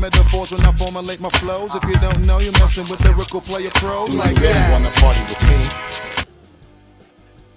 Metaphors when I formulate my flows. If you don't know, you're messing with lyrical player pros like that. Wanna party with me?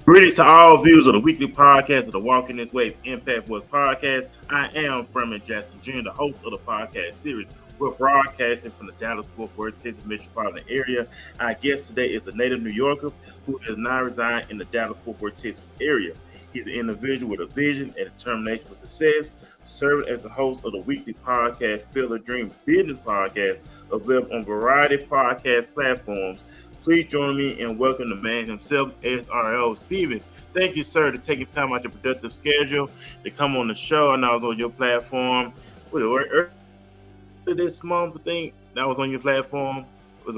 Greetings to all viewers of the weekly podcast of the Walking This Way Impact Voice podcast. I am Furman Jackson Jr., the host of the podcast series. We're broadcasting from the Dallas-Fort Worth, Texas metropolitan area. Our guest today is a native New Yorker who has now resided in the Dallas-Fort Worth, Texas area. He's an individual with a vision and determination for success, serving as the host of the weekly podcast, Field of Dream Business Podcast, available on a variety of podcast platforms. Please join me in welcoming the man himself, SRO Steven. Thank you, sir, for taking time out your productive schedule to come on the show. I know I was on your platform. Earlier this month, I think that was on your platform.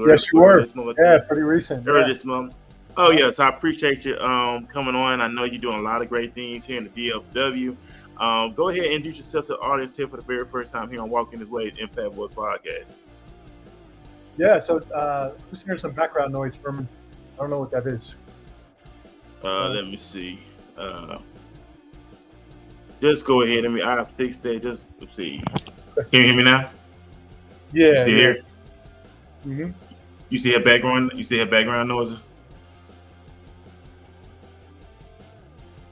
Yes, you were. Yeah, pretty recent. Earlier this month. Oh, yes. I appreciate you coming on. I know you're doing a lot of great things here in the DFW. Go ahead and introduce yourself to the audience here for the very first time here on Walking This Way Impact Voice Podcast. Yeah, so just hearing some background noise from, I don't know what that is. Let me see. Just go ahead and I fixed that. Just let's see. Can you hear me now? Yeah. You still here? Mm-hmm. You still have background? You still have background noises?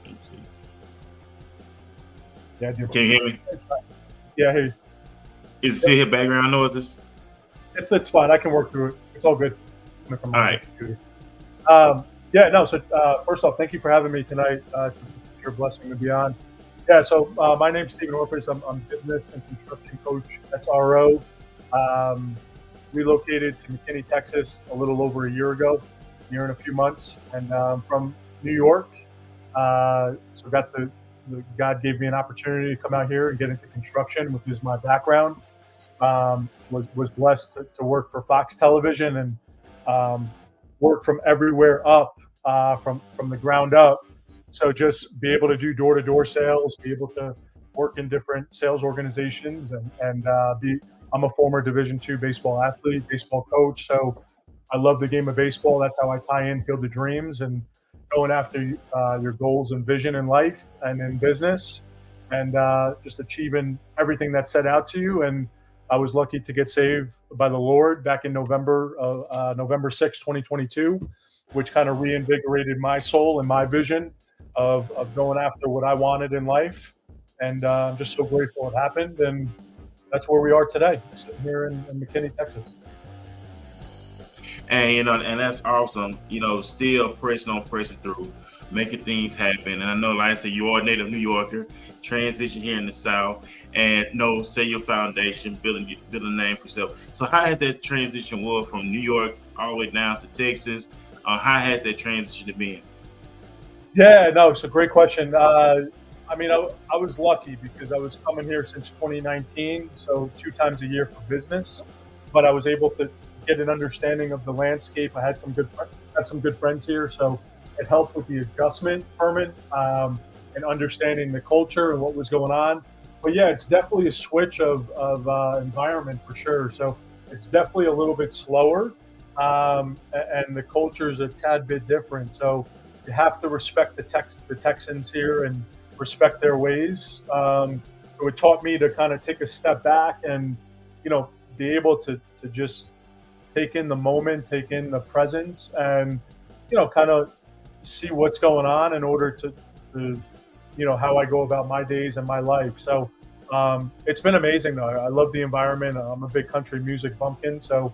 Let me see. Yeah, I do. Can you hear me? Yeah, I hear you. Is it still have background noises? It's fine. I can work through it. It's all good. All right. So first off, thank you for having me tonight. It's your blessing to be on. Yeah, so my name's Stephen Orefice. I'm business and construction coach, SRO. Relocated to McKinney, Texas a little over a year and a few months. And from New York. So God gave me an opportunity to come out here and get into construction, which is my background. Was blessed to work for Fox Television and work from everywhere up, from the ground up. So just be able to do door-to-door sales, be able to work in different sales organizations, and I'm a former Division II baseball athlete, baseball coach. So I love the game of baseball. That's how I tie in Field of Dreams and going after your goals and vision in life and in business, and just achieving everything that's set out to you. And I was lucky to get saved by the Lord back in November 6, 2022, which kind of reinvigorated my soul and my vision of going after what I wanted in life. And I'm just so grateful it happened. And that's where we are today, sitting here in McKinney, Texas. And, and that's awesome, still pressing through, making things happen. And I know, like I said, you are a native New Yorker, transition here in the South, and set your foundation, building a name for yourself. So how has that transition was from New York all the way down to Texas? How has that transition been? Yeah, no, it's a great question. I was lucky because I was coming here since 2019, so 2 times a year for business, but I was able to get an understanding of the landscape. I had some good friends here, so it helped with the adjustment, Herman, and understanding the culture and what was going on. But yeah, it's definitely a switch of environment for sure. So it's definitely a little bit slower, and the culture is a tad bit different. So you have to respect the Texans here and respect their ways. So it taught me to kind of take a step back and be able to just take in the moment, take in the present, and kind of see what's going on in order to how I go about my days and my life. So it's been amazing though. I love the environment. I'm a big country music bumpkin, so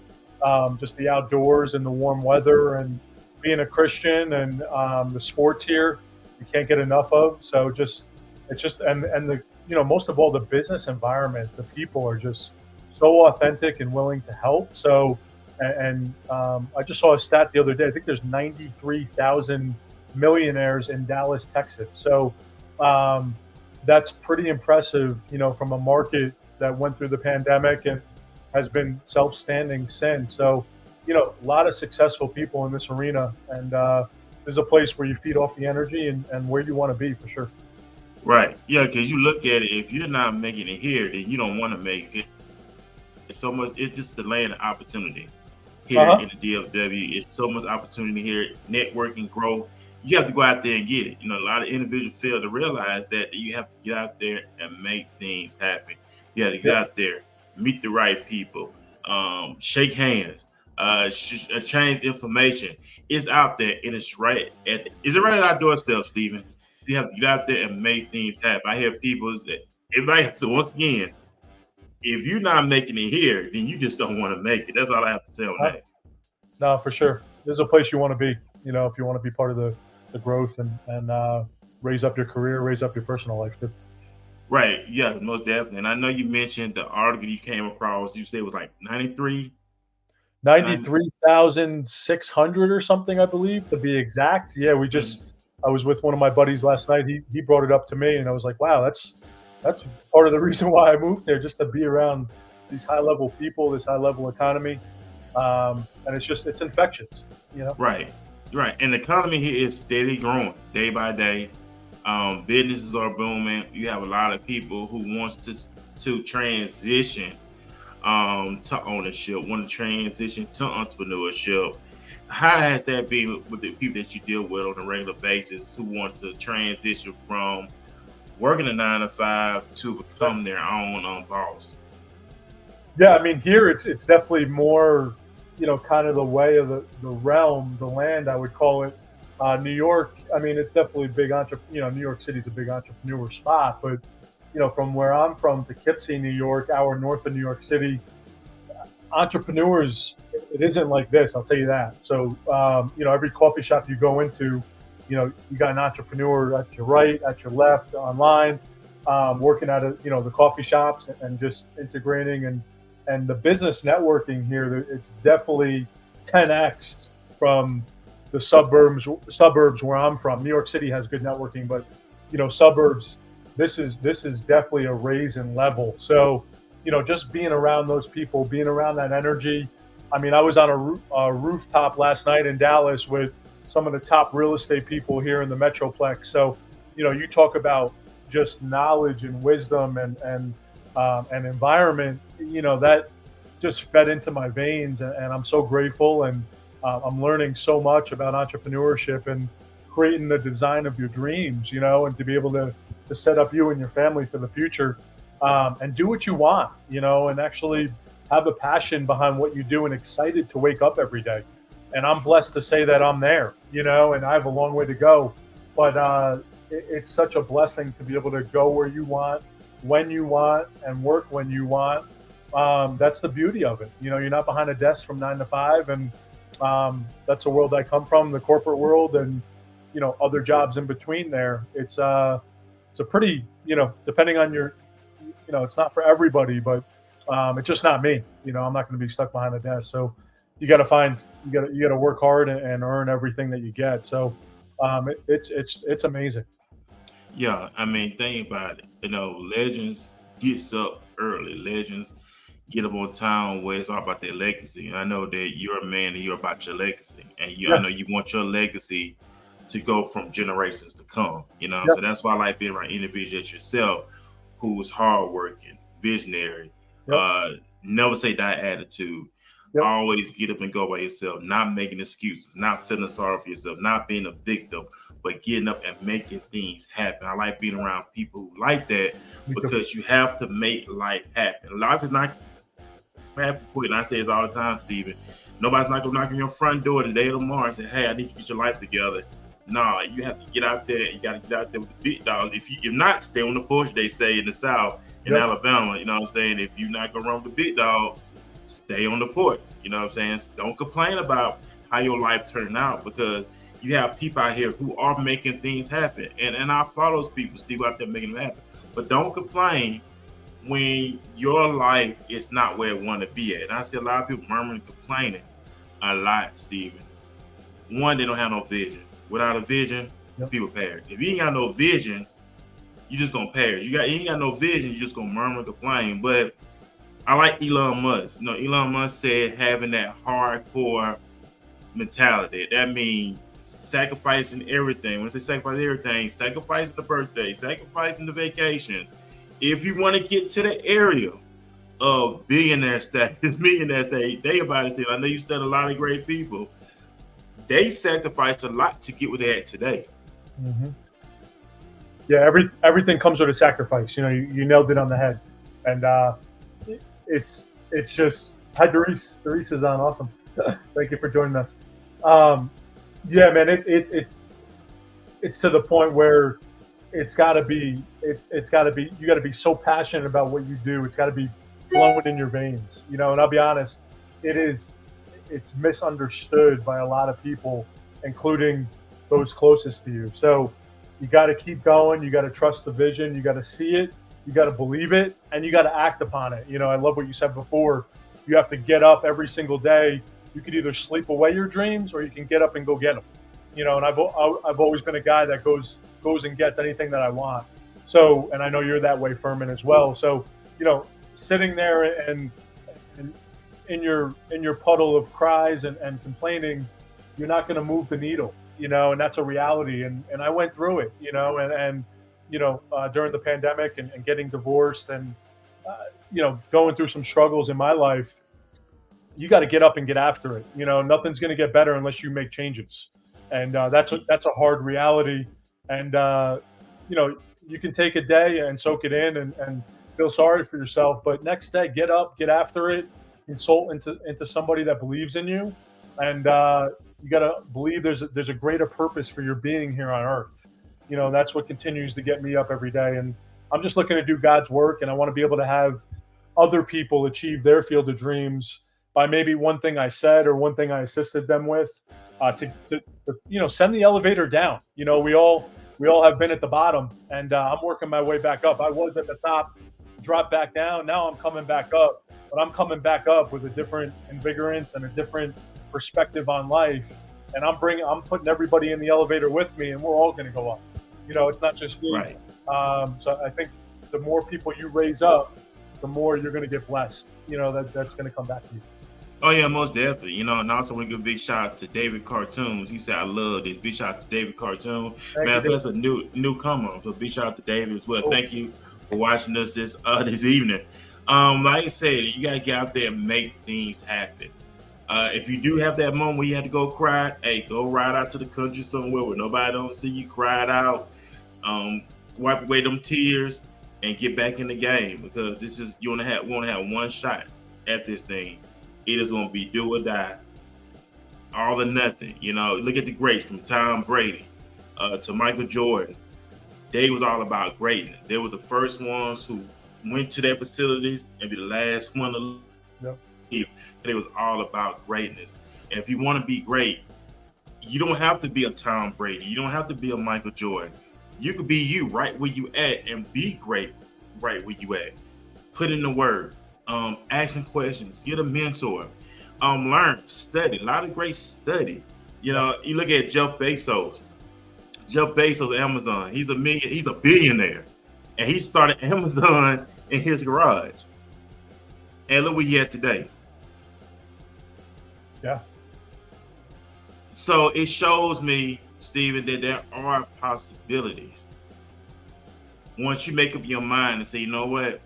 just the outdoors and the warm weather and being a Christian and the sports here you can't get enough of. So the most of all, the business environment, the people are just so authentic and willing to help. So I just saw a stat the other day. I think there's 93,000 millionaires in Dallas, Texas. So that's pretty impressive, from a market that went through the pandemic and has been self-standing since. So, a lot of successful people in this arena, and there's a place where you feed off the energy and where you want to be for sure. Right. Yeah, because you look at it, if you're not making it here, then you don't want to make it. It's so much. It's just the land of opportunity here in the DFW. It's so much opportunity here, networking, growth. You have to go out there and get it. A lot of individuals fail to realize that you have to get out there and make things happen. You have to get out there, meet the right people, shake hands, change information. It's out there and it's right is it right at our doorstep, Stephen? So you have to get out there and make things happen. I hear people that everybody has to, once again, if you're not making it here, then you just don't want to make it. That's all I have to say on that. No, for sure. There's a place you want to be, if you want to be part of the growth and raise up your career, raise up your personal life too. Right. Yeah, most definitely. And I know you mentioned the article you came across. You said it was like 93,600 or something, I believe, to be exact. Yeah, I was with one of my buddies last night. He brought it up to me, and I was like, wow, that's part of the reason why I moved there, just to be around these high level people, this high level economy, and it's infectious, Right. And the economy here is steady growing day by day. Businesses are booming. You have a lot of people who wants to transition to ownership, want to transition to entrepreneurship. How has that been with the people that you deal with on a regular basis who want to transition from working a 9 to 5 to become their own boss? Yeah, I mean, here it's definitely more, kind of the way of the realm, the land, I would call it. New York, I mean, it's definitely big New York City's a big entrepreneur spot, but from where I'm from, Poughkeepsie, New York, hour north of New York City, entrepreneurs, it isn't like this, I'll tell you that. So, every coffee shop you go into, you got an entrepreneur at your right, at your left, online, working at the coffee shops and just integrating and the business networking here. It's definitely 10x from the suburbs where I'm from. New York City has good networking, but suburbs, this is definitely a raise in level. So, just being around those people, being around that energy. I mean, I was on a rooftop last night in Dallas with some of the top real estate people here in the Metroplex. So, you talk about just knowledge and wisdom and environment, that just fed into my veins, and I'm so grateful, and I'm learning so much about entrepreneurship and creating the design of your dreams, and to be able to set up you and your family for the future, and do what you want, and actually have a passion behind what you do and excited to wake up every day. And I'm blessed to say that I'm there, and I have a long way to go, but it's such a blessing to be able to go where you want, when you want, and work when you want. That's the beauty of it. You're not behind a desk from 9 to 5, and that's the world I come from, the corporate world, and other jobs in between there. It's a pretty, depending on your, it's not for everybody, but it's just not me. I'm not going to be stuck behind a desk. So you got to work hard and earn everything that you get. So it's amazing. Yeah, I mean, think about it. Legends gets up early. Legends get up on time where it's all about their legacy. And I know that you're a man and you're about your legacy, and I know you want your legacy to go from generations to come. So that's why I like being around individuals like yourself, who's hardworking, visionary, never say die attitude. Always get up and go by yourself, not making excuses, not feeling sorry for yourself, not being a victim, but getting up and making things happen. I like being around people who like that because you have to make life happen. Life is not happen for you. And I say this all the time, Stephen. Nobody's not going to knock on your front door today or tomorrow and say, hey, I need to get your life together. No, you have to get out there. You got to get out there with the big dogs. If not, stay on the porch, they say in the South, in Alabama. You know what I'm saying? If you're not going to run with the big dogs, stay on the porch. You know what I'm saying? Don't complain about how your life turned out, because you have people out here who are making things happen. And I applaud those people, Steve, out there making them happen. But don't complain when your life is not where it want to be at. And I see a lot of people murmuring, complaining a lot, Stephen. One, they don't have no vision. Without a vision, people perish. If you ain't got no vision, you just gonna perish. You ain't got no vision, you just gonna murmur and complain. But I like Elon Musk. Elon Musk said having that hardcore mentality. That means sacrificing everything. When I say sacrifice everything, sacrificing the birthday, sacrificing the vacation. If you want to get to the area of billionaire status, millionaire status, think about it. I know you study a lot of great people. They sacrificed a lot to get where they're at today. Mm-hmm. Yeah, everything comes with a sacrifice. You nailed it on the head. And it's just, hi, Doris. Doris is on. Awesome. Thank you for joining us. Yeah, man, it's to the point where it's got to be, you got to be so passionate about what you do. It's got to be flowing in your veins, and I'll be honest, it's misunderstood by a lot of people, including those closest to you. So you got to keep going. You got to trust the vision. You got to see it. You got to believe it, and you got to act upon it. I love what you said before. You have to get up every single day. You could either sleep away your dreams, or you can get up and go get them. And I've always been a guy that goes and gets anything that I want. So, and I know you're that way, Furman, as well. So, sitting there and in your puddle of cries and complaining, you're not going to move the needle, and that's a reality. And I went through it, and during the pandemic and getting divorced and, going through some struggles in my life. You got to get up and get after it. Nothing's going to get better unless you make changes. And that's a hard reality. And, you can take a day and soak it in and feel sorry for yourself. But next day, get up, get after it, consult into somebody that believes in you. And you got to believe there's a greater purpose for your being here on earth. That's what continues to get me up every day. And I'm just looking to do God's work. And I want to be able to have other people achieve their field of dreams by maybe one thing I said or one thing I assisted them with, to send the elevator down. We all have been at the bottom, and I'm working my way back up. I was at the top, dropped back down. Now I'm coming back up, but I'm coming back up with a different invigorance and a different perspective on life. And I'm putting everybody in the elevator with me, and we're all going to go up. It's not just me. Right. So I think the more people you raise up, the more you're going to get blessed. That's going to come back to you. Oh yeah, most definitely. And also want to give a big shout out to David Cartoons. He said, "I love this." Big shout out to David Cartoon. Man, that's a newcomer. So big shout out to David as well. Thank you for watching us this evening. Like I said, you gotta get out there and make things happen. If you do have that moment where you have to go cry, hey, go ride out to the country somewhere where nobody don't see you, cry it out, wipe away them tears, and get back in the game, because you want to have one shot at this thing. It is going to be do or die, all or nothing. Look at the greats from Tom Brady to Michael Jordan. They was all about greatness. They were the first ones who went to their facilities and be the last one to leave. They was all about greatness. And if you want to be great, you don't have to be a Tom Brady. You don't have to be a Michael Jordan. You could be you right where you at and be great right where you at. Put in the work. Asking questions, get a mentor, learn, study. A lot of great study. You look at Jeff Bezos, Amazon. He's a billionaire, and he started Amazon in his garage. And look where he at today. Yeah. So it shows me, Stephen, that there are possibilities. Once you make up your mind and say, you know what?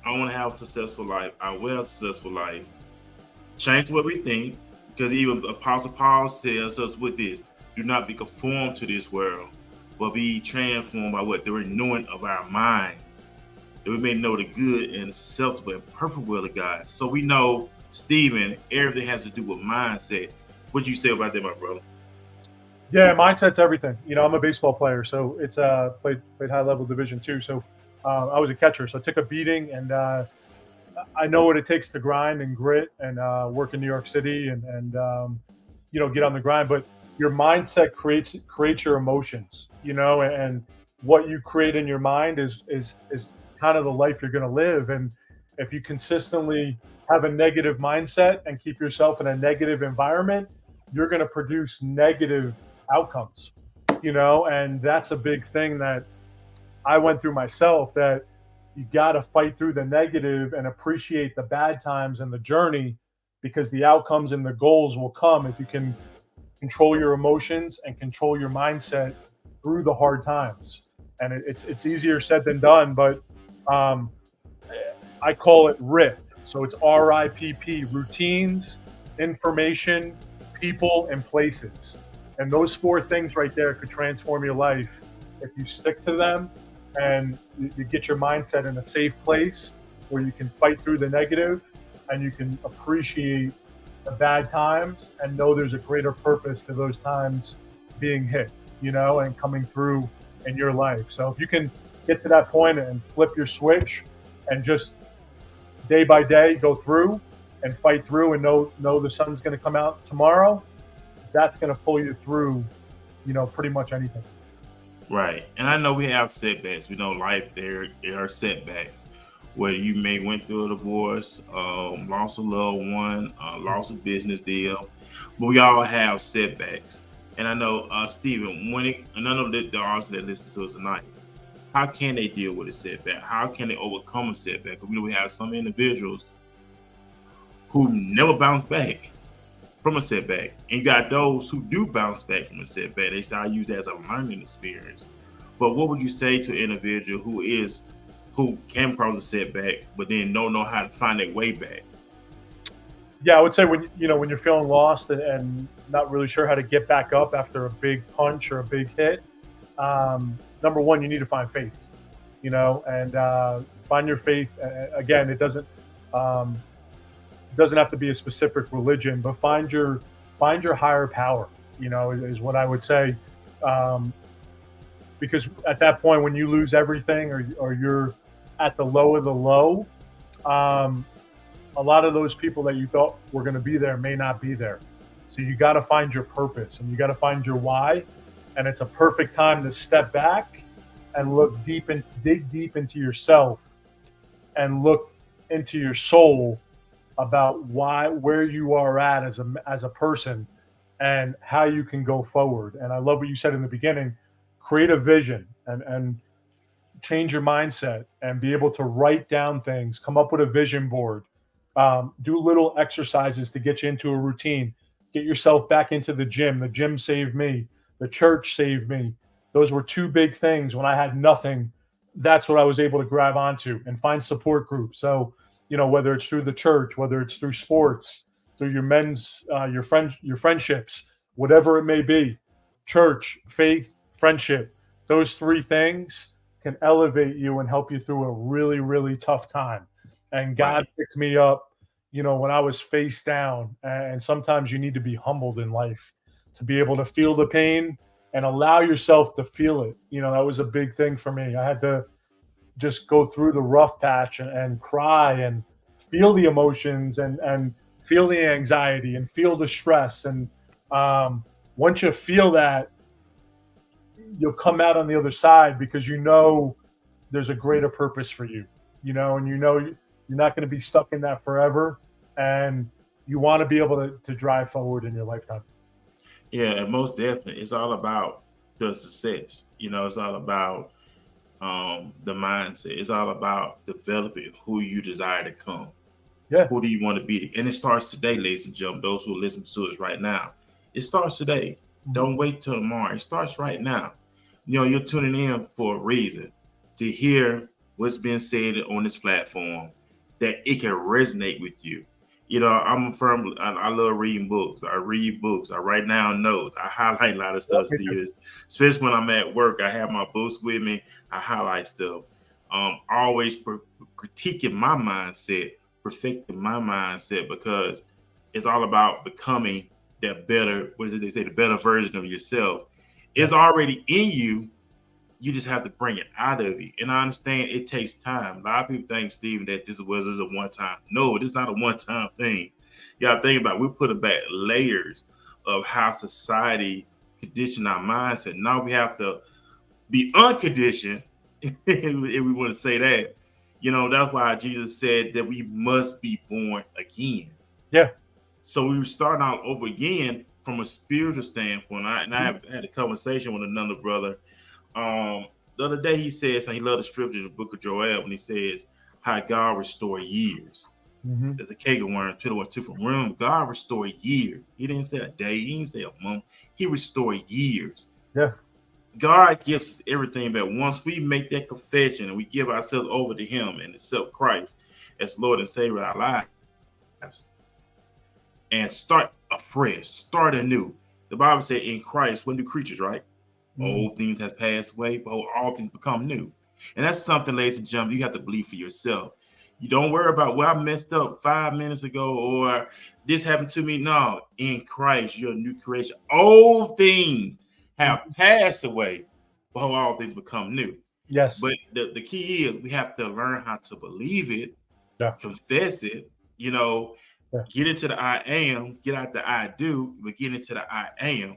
I want to have a successful life. I will have a successful life. Change what we think, because even Apostle Paul tells us with this: do not be conformed to this world, but be transformed by what? The renewing of our mind, that we may know the good and acceptable and perfect will of God. So we know, Stephen, everything has to do with mindset. What do you say about that, my brother? Yeah, mindset's everything. I'm a baseball player, so it's played high level Division II. So I was a catcher, so I took a beating, and I know what it takes to grind and grit and work in New York City and get on the grind. But your mindset creates your emotions, and what you create in your mind is kind of the life you're going to live. And if you consistently have a negative mindset and keep yourself in a negative environment, you're going to produce negative outcomes, and that's a big thing that I went through myself, that you got to fight through the negative and appreciate the bad times and the journey, because the outcomes and the goals will come if you can control your emotions and control your mindset through the hard times. And it's easier said than done, but I call it RIP. So it's RIPP, routines, information, people, and places. And those four things right there could transform your life if you stick to them and you get your mindset in a safe place where you can fight through the negative and you can appreciate the bad times and know there's a greater purpose to those times being hit, and coming through in your life. So if you can get to that point and flip your switch and just day by day go through and fight through and know the sun's going to come out tomorrow, that's going to pull you through, pretty much anything. Right. And I know we have setbacks. We know life, there are setbacks. Whether you may went through a divorce, lost a loved one, lost a business deal, but we all have setbacks. And I know, Stephen, and I know that the audience that listen to us tonight, how can they deal with a setback? How can they overcome a setback? We have some individuals who never bounce back from a setback, and you got those who do bounce back from a setback. They start use it as a learning experience. But what would you say to an individual who came across a setback, but then don't know how to find their way back? Yeah, I would say when you're feeling lost and not really sure how to get back up after a big punch or a big hit, number one, you need to find faith, and find your faith. Again, it doesn't have to be a specific religion, but find your higher power, is what I would say. Because at that point, when you lose everything or you're at the low of the low, a lot of those people that you thought were going to be there may not be there. So you got to find your purpose and you got to find your why. And it's a perfect time to step back and dig deep into yourself and look into your soul about where you are at as a person and how you can go forward. And I love what you said in the beginning. Create a vision and change your mindset and be able to write down things, come up with a vision board, do little exercises to get you into a routine, get yourself back into the gym. The gym saved me. The church saved me. Those were two big things when I had nothing. That's what I was able to grab onto and find support groups. So, whether it's through the church, whether it's through sports, through your friendships, whatever it may be, church, faith, friendship, those three things can elevate you and help you through a really, really tough time. And God picked me up, when I was face down. And sometimes you need to be humbled in life to be able to feel the pain and allow yourself to feel it. That was a big thing for me. I had to just go through the rough patch and cry and feel the emotions and feel the anxiety and feel the stress. And once you feel that, you'll come out on the other side because there's a greater purpose for you, and you're not going to be stuck in that forever. And you want to be able to drive forward in your lifetime. Yeah, and most definitely. It's all about the success. It's all about the mindset. It's all about developing who you desire to become. Yeah. Who do you want to be? And it starts today, ladies and gentlemen. Those who listen to us right now, it starts today. Mm-hmm. Don't wait till tomorrow. It starts right now. You're tuning in for a reason to hear what's being said on this platform, that it can resonate with you. I love reading books. I read books. I write down notes. I highlight a lot of stuff, Steve. Especially when I'm at work, I have my books with me. I highlight stuff. Always critiquing my mindset, perfecting my mindset, because it's all about becoming that better, the better version of yourself. It's already in you. You just have to bring it out of you. And I understand it takes time. A lot of people think, Stephen, that this was a one-time. No, this is not a one-time thing. You got to think about it. We put back layers of how society conditioned our mindset. Now we have to be unconditioned, if we want to say that. That's why Jesus said that we must be born again. Yeah. So we were starting out over again from a spiritual standpoint. I had a conversation with another brother. The other day he says, and he loved the scripture in the book of Joel when he says how God restore years. Mm-hmm. That the canker worm took from room. God restore years. He didn't say a day. He didn't say a month. He restored years. Yeah. God gives us everything, but once we make that confession and we give ourselves over to Him and accept Christ as Lord and Savior of our lives, and start afresh, start anew. The Bible said, "In Christ, we're new creatures," right? Old things have passed away, but all things become new. And that's something, ladies and gentlemen, you have to believe for yourself. You don't worry about, well, I messed up 5 minutes ago or this happened to me. No, in Christ, you're a new creation. Old things have passed away, but all things become new. Yes. But the key is we have to learn how to believe it, confess it, get into the I am, get out the I do, but get into the I am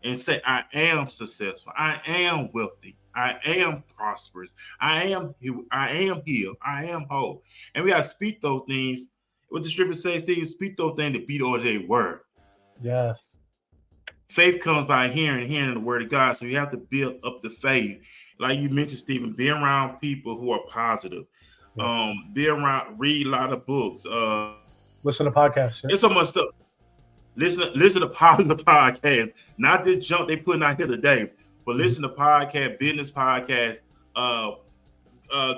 and say, I am successful. I am wealthy. I am prosperous. I am healed. I am whole. And we got to speak those things. What the scripture says, Steve, speak those things to be all they were. Yes. Faith comes by hearing the word of God. So you have to build up the faith. Like you mentioned, Stephen, be around people who are positive. Be around, read a lot of books. Listen to podcasts. It's so much stuff. Listen to positive podcasts. Not this junk they putting out here today, but listen to podcast, business podcasts,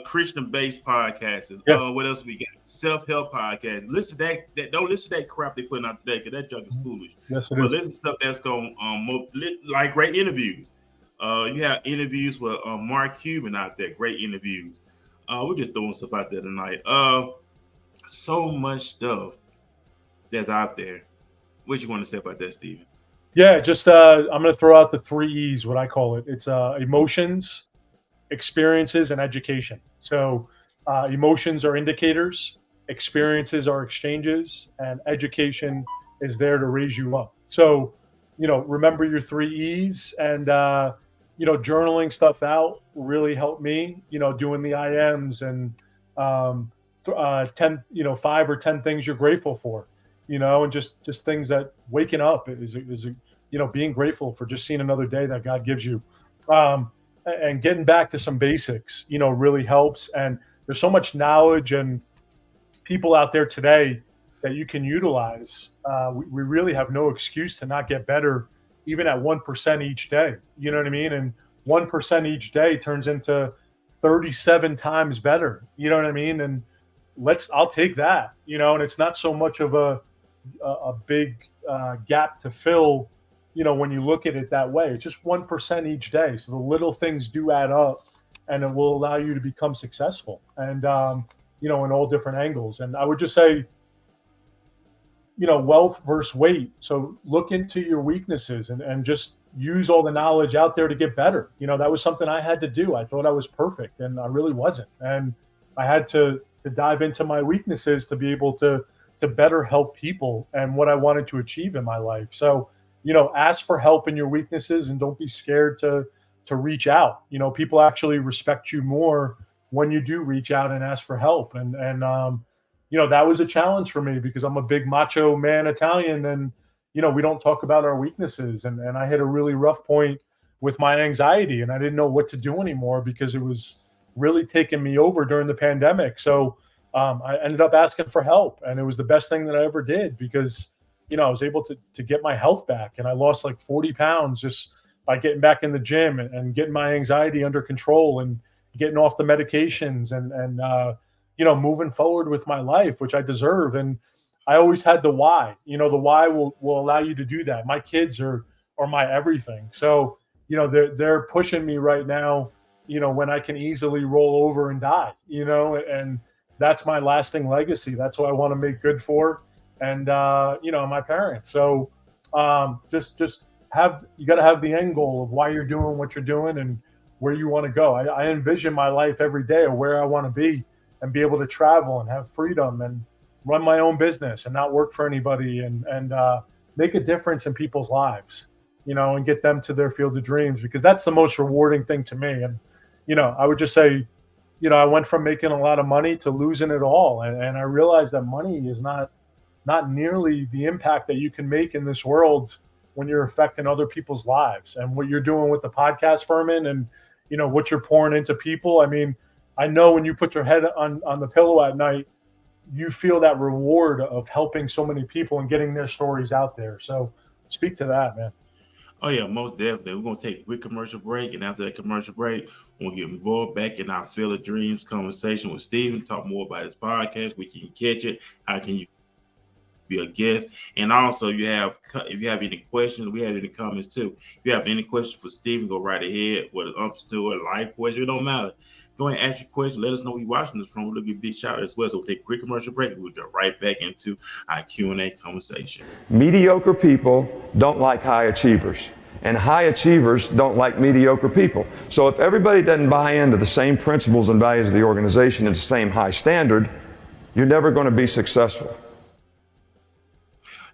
Christian-based podcasts. What else we got? Self-help podcasts. Listen to that. Don't listen to that crap they putting out today, because that junk is foolish. Yes, it but is. Listen to stuff that's going like great interviews. You have interviews with Mark Cuban out there. Great interviews. We're just throwing stuff out there tonight. So much stuff that's out there. What you want to say about that, Steven? Yeah, just I'm going to throw out the 3 E's, what I call it. It's emotions, experiences, and education. So emotions are indicators, experiences are exchanges, and education is there to raise you up. So, remember your 3 E's, and journaling stuff out really helped me. Doing the I ams and 10, 5 or 10 things you're grateful for. And just things that waking up is being grateful for just seeing another day that God gives you, and getting back to some basics, really helps. And there's so much knowledge and people out there today that you can utilize. We really have no excuse to not get better, even at 1% each day. You know what I mean? And 1% each day turns into 37 times better. You know what I mean? And I'll take that. And it's not so much of a big gap to fill, when you look at it that way. It's just 1% each day. So the little things do add up, and it will allow you to become successful, and in all different angles. And I would just say, wealth versus weight. So look into your weaknesses and just use all the knowledge out there to get better. That was something I had to do. I thought I was perfect, and I really wasn't. And I had to dive into my weaknesses to be able to better help people and what I wanted to achieve in my life. So, ask for help in your weaknesses, and don't be scared to reach out. People actually respect you more when you do reach out and ask for help. And that was a challenge for me, because I'm a big macho man Italian, and, we don't talk about our weaknesses. And I hit a really rough point with my anxiety, and I didn't know what to do anymore, because it was really taking me over during the pandemic. So I ended up asking for help, and it was the best thing that I ever did, because, I was able to get my health back, and I lost like 40 pounds just by getting back in the gym and getting my anxiety under control and getting off the medications and moving forward with my life, which I deserve. And I always had the why. The why will allow you to do that. My kids are my everything. So, they're pushing me right now, when I can easily roll over and die, and that's my lasting legacy. That's what I want to make good for. And, my parents. So just you got to have the end goal of why you're doing what you're doing and where you want to go. I envision my life every day of where I want to be, and be able to travel and have freedom and run my own business and not work for anybody, and make a difference in people's lives, and get them to their field of dreams, because that's the most rewarding thing to me. And, I would just say, I went from making a lot of money to losing it all. And I realized that money is not nearly the impact that you can make in this world when you're affecting other people's lives. And what you're doing with the podcast, Furman, and, what you're pouring into people. I mean, I know when you put your head on the pillow at night, you feel that reward of helping so many people and getting their stories out there. So speak to that, man. Oh, yeah, most definitely. We're going to take a quick commercial break. And after that commercial break, we'll get involved back in our Field of Dreams conversation with Steven, talk more about his podcast, where you can catch it, how can you be a guest. And also, if you have any questions, we have any comments too. If you have any questions for Steven, go right ahead. Whether it's up to a life question, it don't matter. Go ahead and ask your question. Let us know where you're watching this from. We'll give you a big shout out as well. So we'll take a quick commercial break. We'll get right back into our Q&A conversation. Mediocre people don't like high achievers, and high achievers don't like mediocre people. So if everybody doesn't buy into the same principles and values of the organization and the same high standard, you're never going to be successful.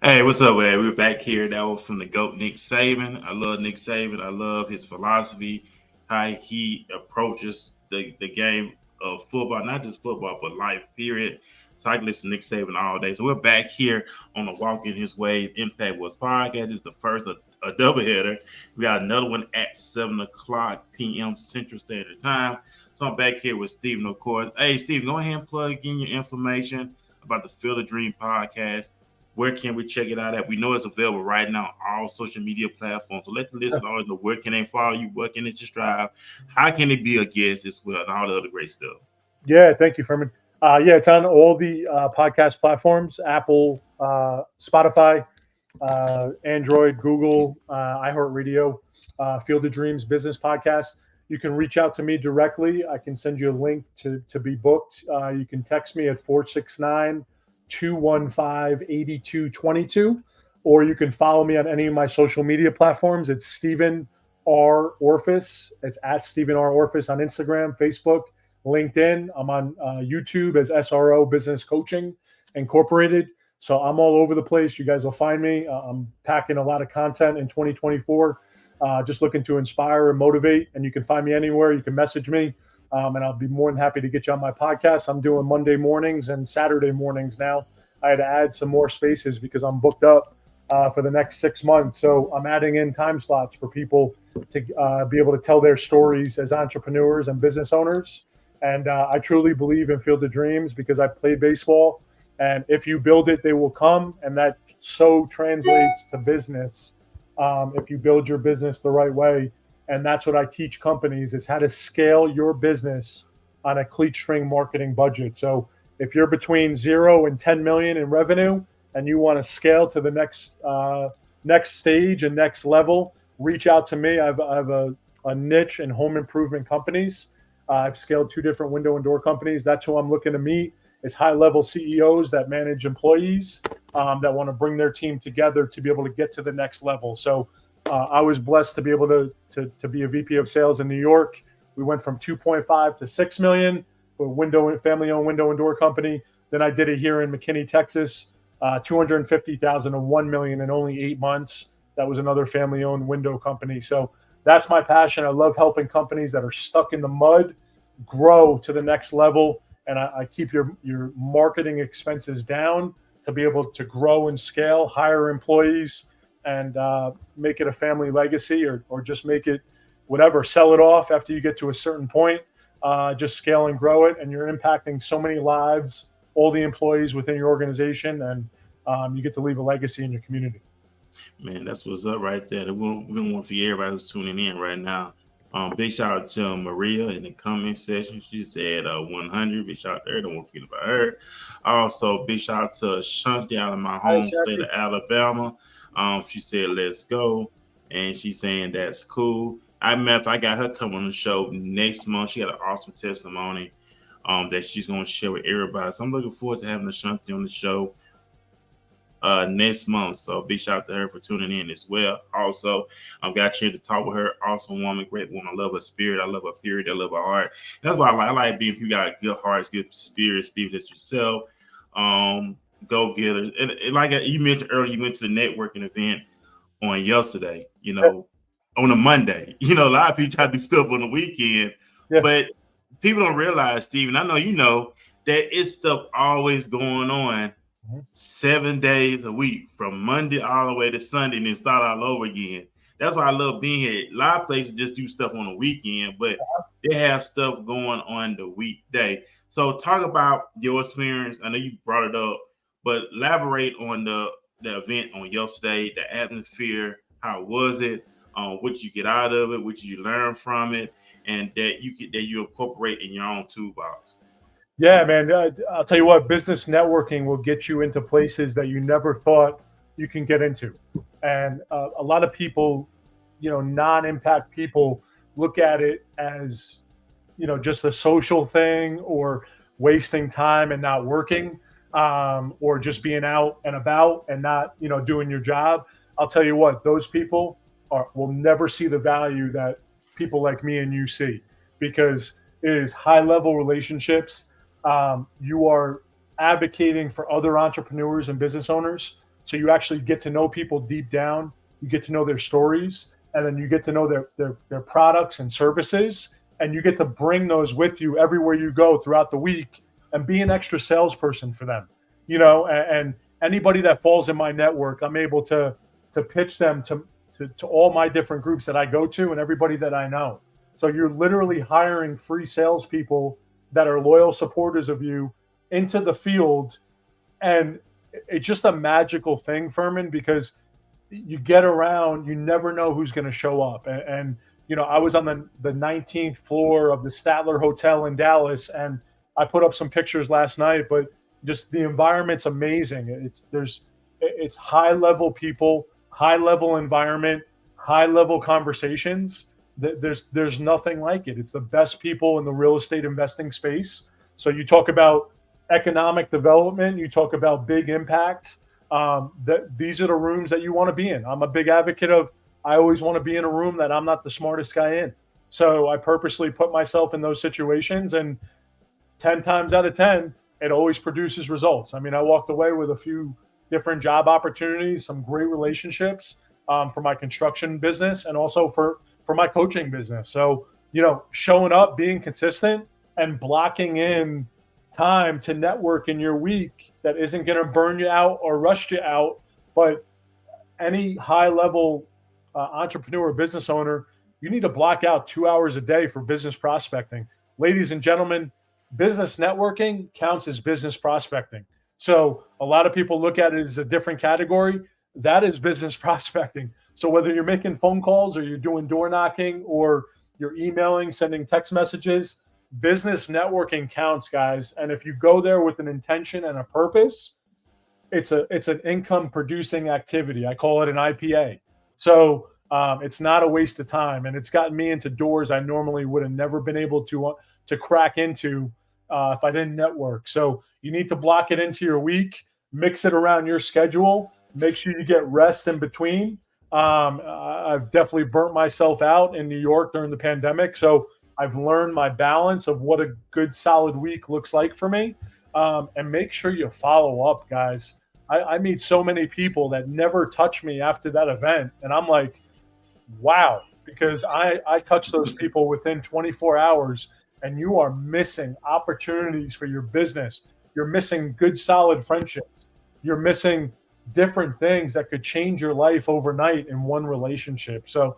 Hey, what's up, man? We're back here. That was from the GOAT, Nick Saban. I love Nick Saban. I love his philosophy, how he approaches the game of football, not just football, but life, period. So I can listen to Nick Saban all day. So we're back here on the Walking His Ways Impact Voice podcast. This is the first of a doubleheader. We got another one at 7 o'clock p.m. Central Standard Time. So I'm back here with Steven, of course. Hey, Steven, go ahead and plug in your information about the Field of Dream podcast. Where can we check it out at? We know it's available right now on all social media platforms. So let the listeners know where can they follow you, what can they subscribe, how can they be a guest as well, and all the other great stuff. Yeah, thank you, Furman. It's on all the podcast platforms: Apple, Spotify, Android, Google, iHeartRadio, Field of Dreams Business Podcast. You can reach out to me directly. I can send you a link to be booked. You can text me at 469-215-8222, or you can follow me on any of my social media platforms. It's Stephen R. Orefice. It's at Stephen R. Orefice on Instagram, Facebook, LinkedIn. I'm on YouTube as SRO Business Coaching Incorporated. So I'm all over the place. You guys will find me. I'm packing a lot of content in 2024, just looking to inspire and motivate. And you can find me anywhere. You can message me, and I'll be more than happy to get you on my podcast. I'm doing Monday mornings and Saturday mornings now. I had to add some more spaces because I'm booked up for the next 6 months. So I'm adding in time slots for people to be able to tell their stories as entrepreneurs and business owners. And I truly believe in Field of Dreams because I play baseball. And if you build it, they will come. And that so translates to business if you build your business the right way. And that's what I teach companies is how to scale your business on a cleat string marketing budget. So if you're between 0 and 10 million in revenue and you want to scale to the next stage and next level, reach out to me. I have a niche in home improvement companies. I've scaled 2 different window and door companies. That's who I'm looking to meet is high-level CEOs that manage employees that want to bring their team together to be able to get to the next level. So I was blessed to be able to be a VP of sales in New York. We went from 2.5 to 6 million for a family-owned window and door company. Then I did it here in McKinney, Texas, 250,000 to 1 million in only 8 months. That was another family-owned window company. So that's my passion. I love helping companies that are stuck in the mud grow to the next level. And I keep your marketing expenses down to be able to grow and scale, hire employees, and make it a family legacy or just make it whatever, sell it off after you get to a certain point, just scale and grow it. And you're impacting so many lives, all the employees within your organization, and you get to leave a legacy in your community. Man, that's what's up right there. We don't want to forget everybody who's tuning in right now. Big shout out to Maria in the comment section. She said 100. Big shout out there. Don't want to forget about her. Also, big shout out to Shanti out of my home state of Alabama. She said, let's go. And she's saying that's cool. I got her coming on the show next month. She got an awesome testimony that she's going to share with everybody. So I'm looking forward to having Shanti on the show next month. So big shout out to her for tuning in as well. Also, I've got a chance to talk with her. Awesome woman, great woman. I love her spirit. I love her period. I love her heart. And that's why I like being people got good hearts, good spirits. Steve, that's yourself. Go get her. And like you mentioned earlier, you went to the networking event on yesterday, on a Monday. A lot of people try to do stuff on the weekend, but people don't realize, Steve, I know you know that it's stuff always going on 7 days a week, from Monday all the way to Sunday, and then start all over again. That's why I love being here. A lot of places just do stuff on the weekend, but they have stuff going on the weekday. So talk about your experience. I know you brought it up, but elaborate on the event on yesterday, the atmosphere, how was it, what you get out of it, what you learn from it, and that you incorporate in your own toolbox. Yeah, man. I'll tell you what, business networking will get you into places that you never thought you can get into. And a lot of people, non-impact people look at it as, just a social thing or wasting time and not working, or just being out and about and not, doing your job. I'll tell you what, those people will never see the value that people like me and you see, because it is high level relationships. You are advocating for other entrepreneurs and business owners. So you actually get to know people deep down. You get to know their stories, and then you get to know their products and services. And you get to bring those with you everywhere you go throughout the week and be an extra salesperson for them. And anybody that falls in my network, I'm able to pitch them to all my different groups that I go to and everybody that I know. So you're literally hiring free salespeople that are loyal supporters of you into the field. And it's just a magical thing, Furman, because you get around, you never know who's going to show up. And I was on the 19th floor of the Statler Hotel in Dallas, and I put up some pictures last night, but just the environment's amazing. It's high level people, high level environment, high level conversations. There's nothing like it. It's the best people in the real estate investing space. So you talk about economic development, you talk about big impact. These are the rooms that you want to be in. I'm a big advocate of, I always want to be in a room that I'm not the smartest guy in. So I purposely put myself in those situations, and 10 times out of 10, it always produces results. I mean, I walked away with a few different job opportunities, some great relationships for my construction business and also for my coaching business. So, showing up, being consistent, and blocking in time to network in your week that isn't going to burn you out or rush you out. But any high level entrepreneur or business owner, you need to block out 2 hours a day for business prospecting. Ladies and gentlemen, business networking counts as business prospecting. So a lot of people look at it as a different category. That is business prospecting. So whether you're making phone calls or you're doing door knocking or you're emailing, sending text messages, business networking counts, guys. And if you go there with an intention and a purpose, it's an income producing activity. I call it an IPA. So it's not a waste of time, and it's gotten me into doors I normally would have never been able to crack into if I didn't network. So you need to block it into your week, mix it around your schedule, make sure you get rest in between. I've definitely burnt myself out in New York during the pandemic, so I've learned my balance of what a good solid week looks like for me. And make sure you follow up, guys. I meet so many people that never touch me after that event, and I'm like, wow, because I touch those people within 24 hours, and you are missing opportunities for your business. You're missing good, solid friendships. You're missing different things that could change your life overnight in one relationship. So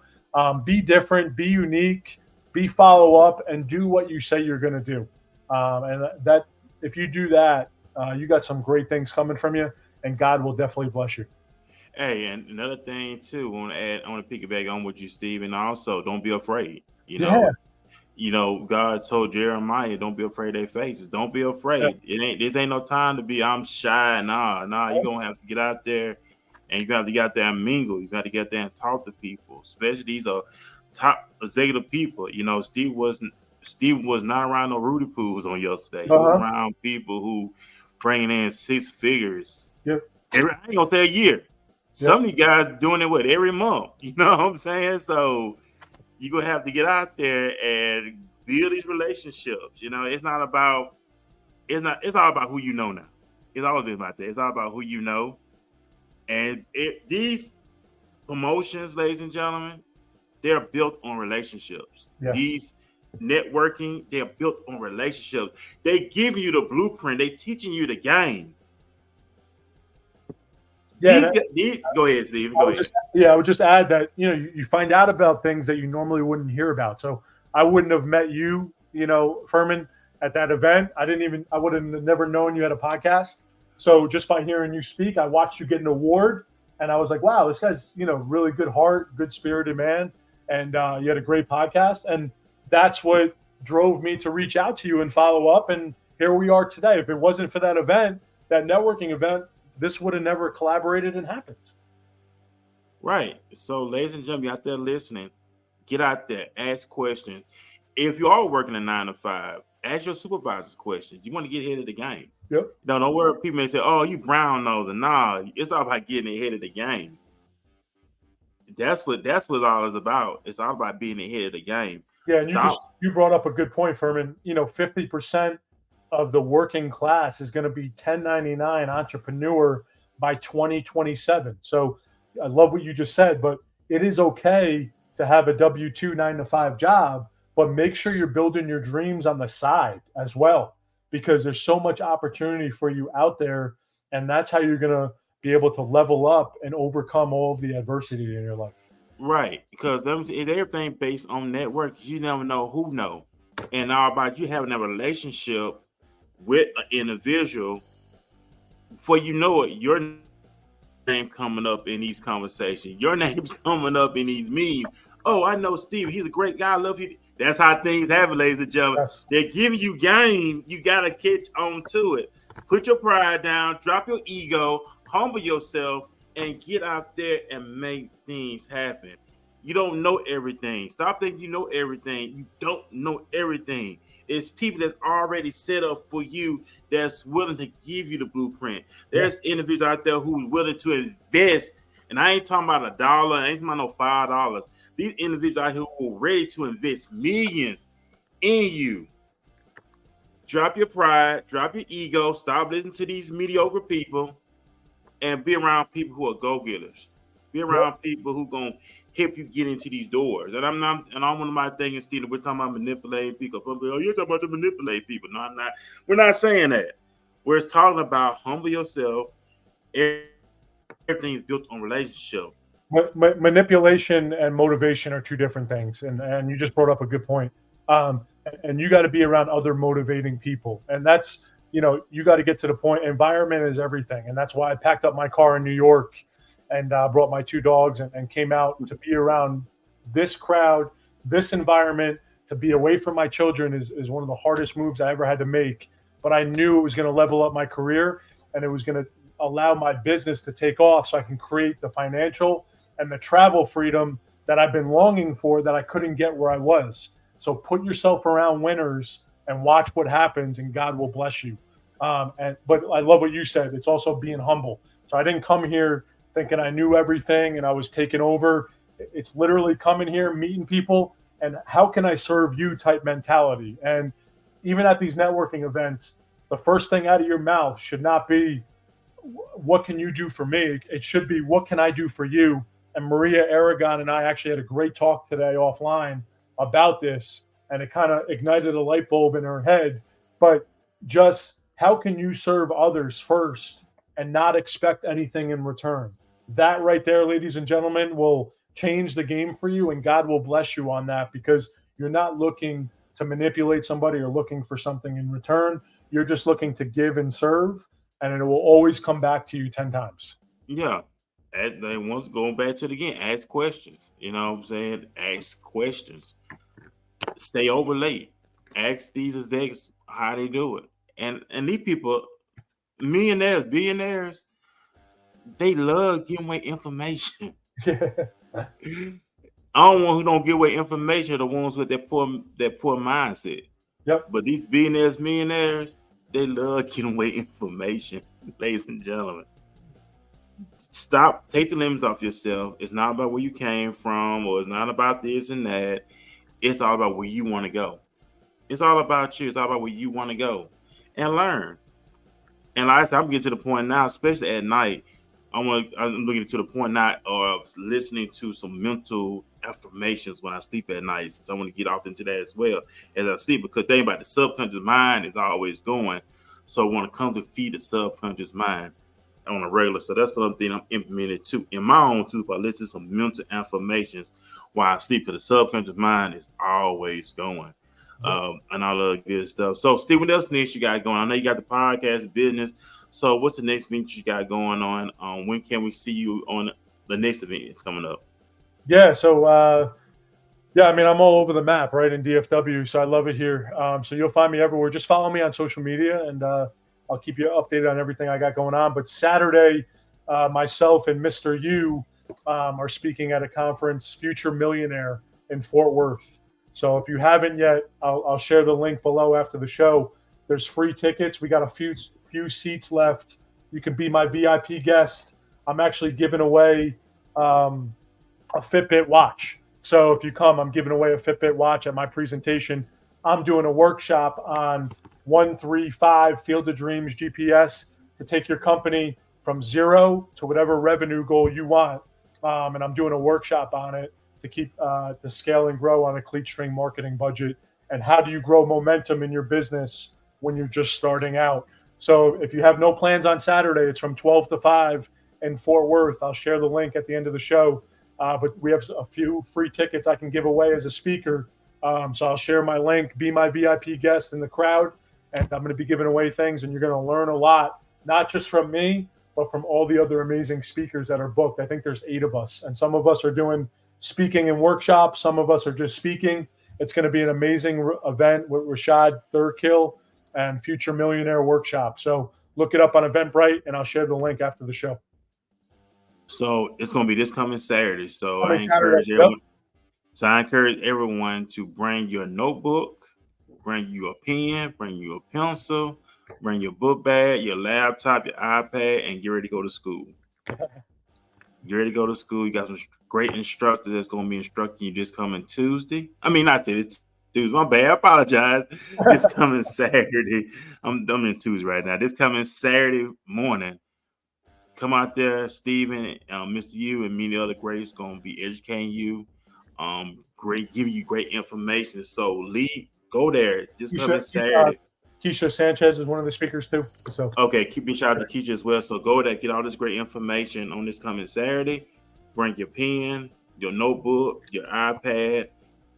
be different, be unique, be follow up, and do what you say you're going to do. And that if you do that, you got some great things coming from you, and God will definitely bless you. Hey, and another thing too, I want to piggyback on what you, Steve, and also don't be afraid. God told Jeremiah, "Don't be afraid of their faces. Don't be afraid. This ain't no time to be. I'm shy. Nah. You're gonna have to get out there, and you got to get out there and mingle. You got to get out there and talk to people. Especially these are top executive people. Steve was not around no Rudy Poos on yesterday. He was around people who bringing in six figures. Yep. I ain't gonna say a year. Some of you guys doing it every month. You know what I'm saying? So you're gonna have to get out there and build these relationships. It's all about who you know now. It's always been about that. It's all about who you know. And these promotions, ladies and gentlemen, they're built on relationships. Yeah. These networking, they're built on relationships. They give you the blueprint. They teaching you the game. Yeah, go ahead, Steve. Go ahead. I would just add that you find out about things that you normally wouldn't hear about. So I wouldn't have met you, Furman, at that event. I would have never known you had a podcast. So just by hearing you speak, I watched you get an award, and I was like, wow, this guy's really good heart, good spirited man, and you had a great podcast, and that's what drove me to reach out to you and follow up and here we are today. If it wasn't for that event, that networking event, this would have never collaborated and happened. Right. So, ladies and gentlemen, out there listening, get out there, ask questions. If you are working a 9 to 5, ask your supervisors questions. You want to get ahead of the game. Yep. Don't worry. People may say, "Oh, you brown nosing." Nah, it's all about getting ahead of the game. That's what all is about. It's all about being ahead of the game. Yeah, and you brought up a good point, Furman. 50% of the working class is going to be 1099 entrepreneur by 2027. So I love what you just said, but it is okay to have a W-2 9 to 5 job, but make sure you're building your dreams on the side as well, because there's so much opportunity for you out there, and that's how you're going to be able to level up and overcome all of the adversity in your life. Right, because everything based on network. You never know who know, and all about you having a relationship with an individual. Before you know it, your name coming up in these conversations. Your name's coming up in these memes. Oh, I know Steve. He's a great guy. I love you. That's how things happen, ladies and gentlemen. Yes. They're giving you game. You gotta catch on to it. Put your pride down. Drop your ego. Humble yourself. And get out there and make things happen. You don't know everything. Stop thinking you know everything. You don't know everything. It's people that's already set up for you that's willing to give you the blueprint. There's individuals out there who's willing to invest. And I ain't talking about $1. I ain't talking about no $5. These individuals out here who are ready to invest millions in you. Drop your pride. Drop your ego. Stop listening to these mediocre people. And be around people who are go-getters. Be around people who gonna help you get into these doors. And I'm one of my things, Steve, we're talking about manipulating people. Oh, you're talking about to manipulate people. No, I'm not. We're not saying that. We're talking about humble yourself. Everything is built on relationship. Manipulation and motivation are two different things. And you just brought up a good point. And you got to be around other motivating people. And that's, you got to get to the point. Environment is everything. And that's why I packed up my car in New York and brought my 2 dogs and came out to be around this crowd, this environment. To be away from my children is one of the hardest moves I ever had to make. But I knew it was going to level up my career and it was going to allow my business to take off so I can create the financial and the travel freedom that I've been longing for that I couldn't get where I was. So put yourself around winners and watch what happens, and God will bless you. But I love what you said. It's also being humble. So I didn't come here thinking I knew everything and I was taking over. It's literally coming here, meeting people, and how can I serve you type mentality. And even at these networking events, the first thing out of your mouth should not be, what can you do for me? It should be, what can I do for you? And Maria Aragon and I actually had a great talk today offline about this, and it kind of ignited a light bulb in her head. But just how can you serve others first and not expect anything in return? That right there, ladies and gentlemen, will change the game for you, and God will bless you on that, because you're not looking to manipulate somebody or looking for something in return. You're just looking to give and serve, and it will always come back to you 10 times. Yeah. And once going back to it again, ask questions. You know what I'm saying? Ask questions. Stay over late. Ask these execs how they do it. And these people, millionaires, billionaires, they love giving away information. All ones who don't give away information are the ones with that poor mindset. Yep. But these billionaires, millionaires, they love giving away information, ladies and gentlemen. Stop, take the limits off yourself. It's not about where you came from, or it's not about this and that. It's all about where you want to go. It's all about you. It's all about where you want to go and learn. And like I said, I'm getting to the point now, especially at night. I'm looking to the point now of listening to some mental affirmations when I sleep at night. So I want to get off into that as well as I sleep, because think about the subconscious mind is always going. So I want to come to feed the subconscious mind on a regular. So that's something I'm implementing too in my own too, by listening to some mental affirmations while I sleep, because the subconscious mind is always going. And all the good stuff. So Steve, what else next you got going? I know you got the podcast business. So what's the next venture you got going on? When can we see you on the next event that's coming up? Yeah, so Yeah, I mean, I'm all over the map, right, in DFW, so I love it here. So you'll find me everywhere. Just follow me on social media, and I'll keep you updated on everything I got going on. But Saturday, myself and Mr. U are speaking at a conference, Future Millionaire, in Fort Worth. So if you haven't yet, I'll share the link below after the show. There's free tickets. We got a few seats left. You can be my VIP guest. I'm actually giving away a Fitbit watch. So if you come, I'm giving away a Fitbit watch at my presentation. I'm doing a workshop on 135 Field of Dreams GPS to take your company from zero to whatever revenue goal you want. And I'm doing a workshop on it to keep to scale and grow on a cleat string marketing budget. And how do you grow momentum in your business when you're just starting out? So if you have no plans on Saturday, it's from 12 to 5 in Fort Worth. I'll share the link at the end of the show. But we have a few free tickets I can give away as a speaker. So I'll share my link, be my VIP guest in the crowd, and I'm going to be giving away things, and you're going to learn a lot, not just from me, but from all the other amazing speakers that are booked. I think there's 8 of us, and some of us are doing speaking and workshops. Some of us are just speaking. It's going to be an amazing event with Rashad Thurkill and Future Millionaire Workshop. So look it up on Eventbrite, and I'll share the link after the show. So it's going to be this coming Saturday. So Coming I encourage Saturday, everyone. yep. So I encourage everyone to bring your notebook, bring you a pen, bring you a pencil, bring your book bag, your laptop, your iPad, and get ready to go to school. Get ready to go to school. You got some great instructors that's going to be instructing you this coming Tuesday. I mean, not today. It's Tuesday. My bad. I apologize. This coming Saturday. I'm in Tuesday right now. This coming Saturday morning. Come out there, Stephen, Mr. U, and many other greats going to be educating you. Giving you great information. So go there. Just coming Saturday. Keisha Sanchez is one of the speakers too. So okay, keep me shout out to Keisha as well. So go there, get all this great information on this coming Saturday. Bring your pen, your notebook, your iPad,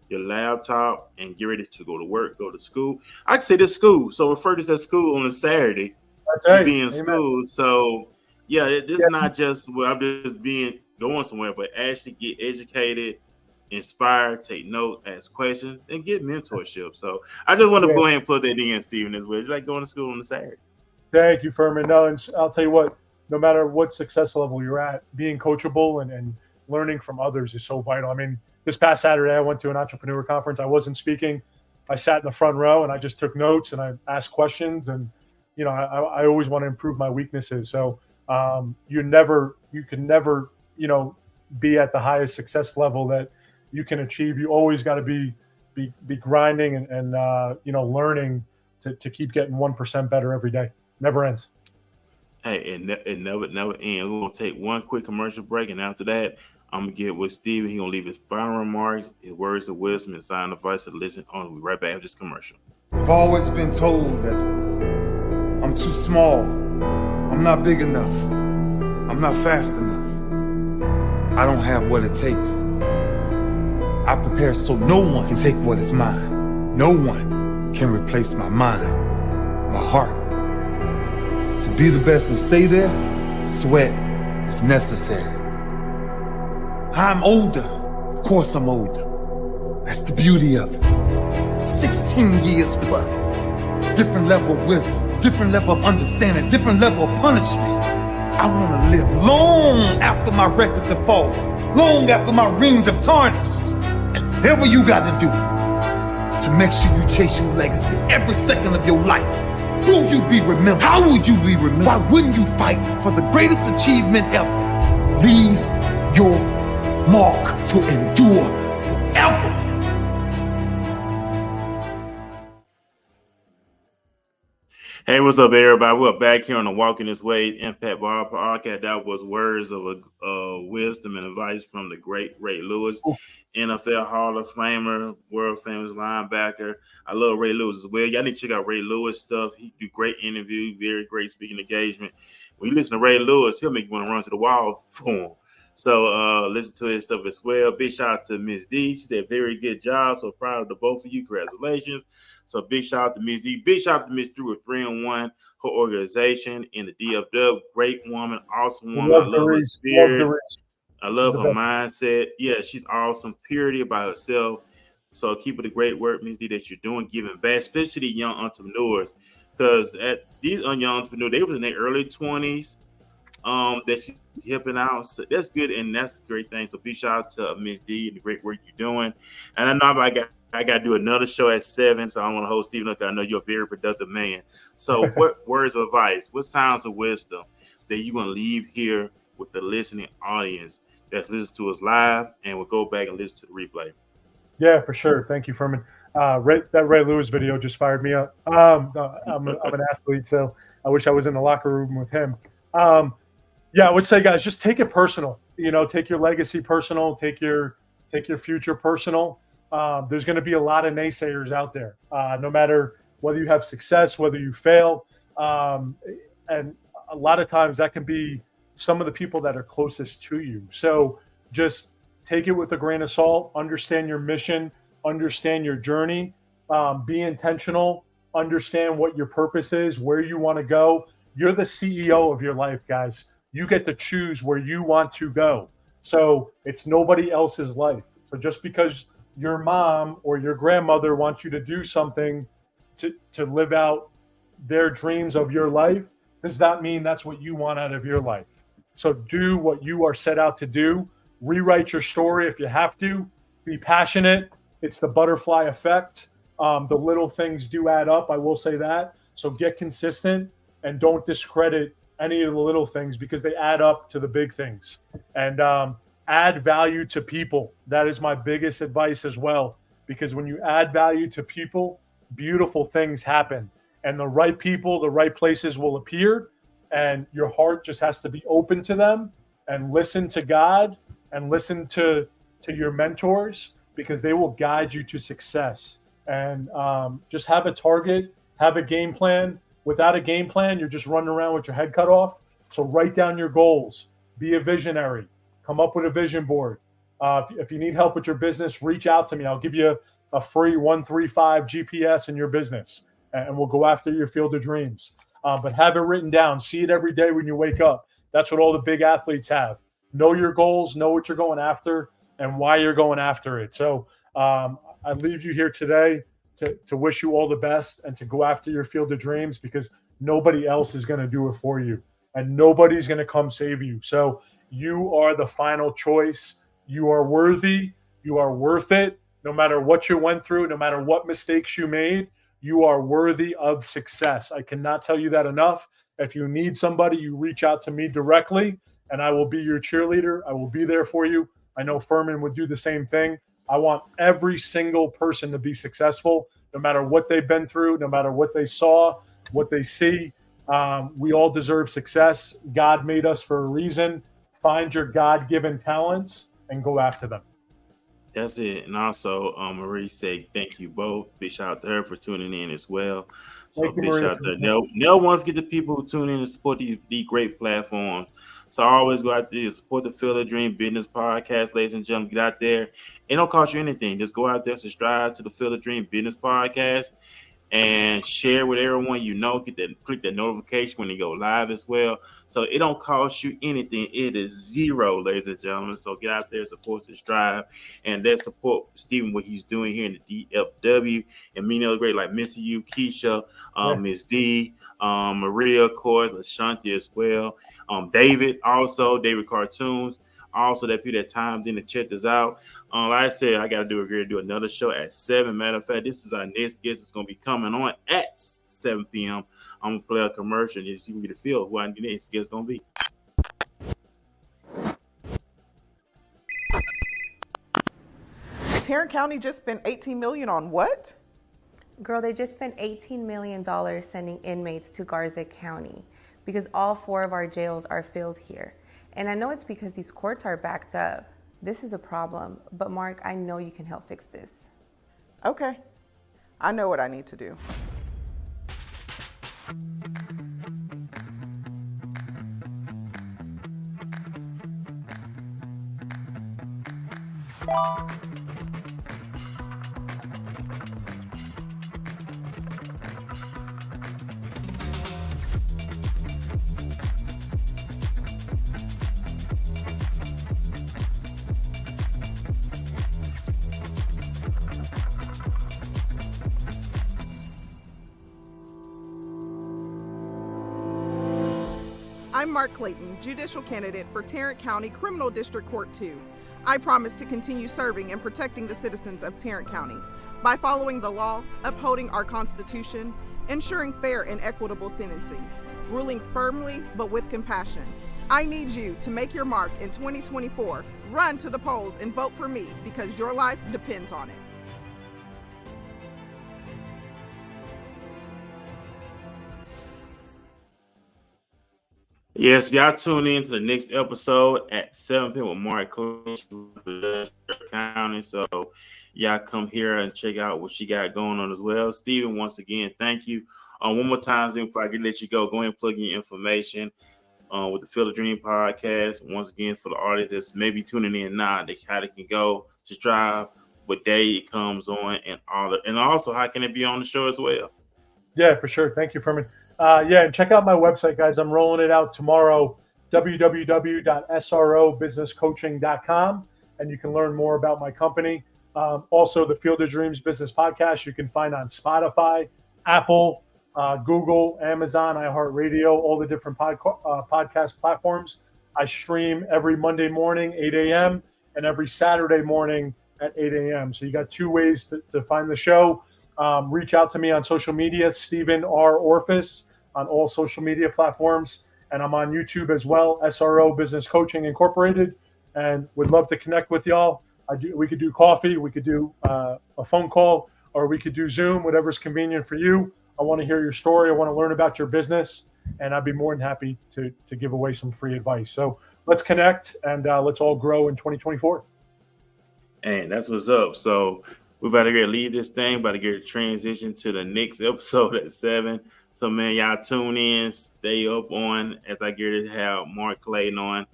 your laptop, and get ready to go to work, go to school. I can say this school. So refer to this as school on a Saturday. That's right. Be in school. So yeah, this is not just I'm just going somewhere, but actually get educated, inspire, take notes, ask questions, and get mentorship. So I just want to go ahead and put that in, Stephen, as well. It's like going to school on the Saturday. Thank you, Furman. No, and I'll tell you what, no matter what success level you're at, being coachable and learning from others is so vital. I mean, this past Saturday, I went to an entrepreneur conference. I wasn't speaking. I sat in the front row and I just took notes and I asked questions. And, I always want to improve my weaknesses. So you can never, be at the highest success level that you can achieve. You always got to be grinding and learning to keep getting 1% better every day. Never ends. Hey, it never ends. We're gonna take one quick commercial break, and after that, I'm gonna get with Steven. He's gonna leave his final remarks, his words of wisdom, and sound advice to listen on. We'll be right back after this commercial. I've always been told that I'm too small. I'm not big enough. I'm not fast enough. I don't have what it takes. I prepare so no one can take what is mine. No one can replace my mind, my heart. To be the best and stay there, sweat is necessary. I'm older. Of course I'm older. That's the beauty of it. 16 years plus. Different level of wisdom, different level of understanding, different level of punishment. I want to live long after my records have fallen, long after my rings have tarnished. And whatever you got to do to make sure you chase your legacy every second of your life. Will you be remembered? How would you be remembered? Why wouldn't you fight for the greatest achievement ever? Leave your mark to endure forever. Hey, what's up, everybody? We're back here on the Walking This Way Impact Podcast. That was words of wisdom and advice from the great Ray Lewis, NFL Hall of Famer, world famous linebacker. I love Ray Lewis as well. Y'all need to check out Ray Lewis stuff. He do great interviews, very great speaking engagement. When you listen to Ray Lewis, he'll make you want to run to the wall for him. So listen to his stuff as well. Big shout out to Ms. D. She did a very good job. So proud of the both of you. Congratulations. So big shout out to Ms. D. Big shout out to Ms. Drew with 3-1, her organization in the DFW. Great woman, awesome woman. I love her spirit. I love her mindset. Yeah, she's awesome. Purity about herself. So keep it a great work, Ms. D, that you're doing, giving back, especially the young entrepreneurs, because at these young entrepreneurs, they were in their early 20s. That she's helping out. So that's good, and that's a great thing. So big shout out to Ms. D and the great work you're doing. And I know I got to do another show at 7, so I want to hold Stephen up. I know you're a very productive man. So what words of advice, what sounds of wisdom that you want to leave here with the listening audience that's listening to us live and will go back and listen to the replay? Yeah, for sure. Thank you, Furman. That Ray Lewis video just fired me up. I'm an athlete, so I wish I was in the locker room with him. Yeah, I would say, guys, just take it personal. Take your legacy personal. Take your future personal. There's going to be a lot of naysayers out there, no matter whether you have success, whether you fail. And a lot of times that can be some of the people that are closest to you. So just take it with a grain of salt, understand your mission, understand your journey, be intentional, understand what your purpose is, where you want to go. You're the CEO of your life, guys. You get to choose where you want to go. So it's nobody else's life. So just because your mom or your grandmother wants you to do something to live out their dreams of your life, does not mean that's what you want out of your life. So do what you are set out to do. Rewrite your story if you have to. Be passionate. It's the butterfly effect. The little things do add up. I will say that. So get consistent and don't discredit any of the little things because they add up to the big things. And add value to people. That is my biggest advice as well. Because when you add value to people, beautiful things happen. And the right people, the right places will appear. And your heart just has to be open to them and listen to God and listen to your mentors because they will guide you to success. And just have a target, have a game plan. Without a game plan, you're just running around with your head cut off. So write down your goals. Be a visionary. Come up with a vision board. If you need help with your business, reach out to me. I'll give you a free 135 GPS in your business, and we'll go after your field of dreams. But have it written down. See it every day when you wake up. That's what all the big athletes have. Know your goals, know what you're going after, and why you're going after it. So I leave you here today to wish you all the best and to go after your field of dreams because nobody else is going to do it for you, and nobody's going to come save you. So you are the final choice. You are worthy. You are worth it. No matter what you went through, no matter what mistakes you made, you are worthy of success. I cannot tell you that enough. If you need somebody, you reach out to me directly, and I will be your cheerleader. I will be there for you. I know Furman would do the same thing. I want every single person to be successful, no matter what they've been through, no matter what they saw, what they see. We all deserve success. God made us for a reason. Find your God-given talents and go after them. That's it. And also, Marie said, thank you both. Big shout out to her for tuning in as well. So big shout out to her. Never want to forget the people who tune in and support these great platforms. So I always go out there and support the Field of Dream Business Podcast, ladies and gentlemen. Get out there. It don't cost you anything. Just go out there, subscribe to the Field of Dream Business Podcast, and share with everyone you know. Click that notification when they go live as well. So it don't cost you anything. It is zero, ladies and gentlemen. So get out there, support, subscribe, and let's support Stephen, what he's doing here in the DFW, and many other great like Missy U, Keisha, Miss D, Maria, of course, Ashanti as well, David Cartoons. Also, that people that timed in to check this out. Like I said, I got to do another show at 7. Matter of fact, this is our next guest. It's going to be coming on at 7 p.m. I'm going to play a commercial and see if we get a feel of who our next guest is going to be. Tarrant County just spent $18 million on what? Girl, they just spent $18 million sending inmates to Garza County because all 4 of our jails are filled here. And I know it's because these courts are backed up. This is a problem. But Mark, I know you can help fix this. Okay. I know what I need to do. I'm Mark Clayton, judicial candidate for Tarrant County Criminal District Court 2. I promise to continue serving and protecting the citizens of Tarrant County by following the law, upholding our Constitution, ensuring fair and equitable sentencing, ruling firmly but with compassion. I need you to make your mark in 2024. Run to the polls and vote for me because your life depends on it. Yes, y'all tune in to the next episode at 7 p.m. with Mark Clayton County. So y'all come here and check out what she got going on as well. Steven, once again, thank you. One more time, before I can let you go, go ahead and plug in your information with the Field of Dream podcast. Once again, for the audience that's maybe tuning in now, how they can go to strive, what day it comes on, and all that. And also, how can it be on the show as well? Yeah, for sure. Thank you, Furman. And check out my website, guys. I'm rolling it out tomorrow, www.srobusinesscoaching.com, and you can learn more about my company. Also, the Field of Dreams Business Podcast you can find on Spotify, Apple, Google, Amazon, iHeartRadio, all the different podcast platforms. I stream every Monday morning, 8 a.m., and every Saturday morning at 8 a.m. So you got two ways to find the show. Reach out to me on social media, Stephen R. Orefice, on all social media platforms. And I'm on YouTube as well, SRO Business Coaching Incorporated, and would love to connect with y'all. We could do coffee, we could do a phone call, or we could do Zoom, whatever's convenient for you. I want to hear your story. I want to learn about your business, and I'd be more than happy to give away some free advice. So let's connect, and let's all grow in 2024. And that's what's up. So we better get leave this thing, better get transition to the next episode at 7. So man, y'all tune in, stay up on as I get to have Mark Clayton on.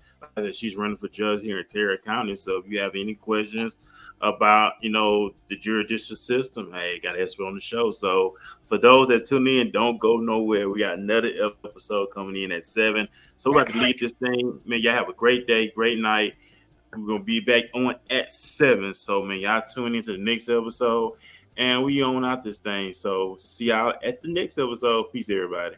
She's running for judge here in Tarrant County. So if you have any questions about, the judicial system, hey, got to ask her on the show. So for those that tune in, don't go nowhere. We got another episode coming in at 7. So we're about to leave this thing. Man, y'all have a great day, great night. We're going to be back on at 7. So, man, y'all tune into the next episode. And we on out this thing. So, see y'all at the next episode. Peace, everybody.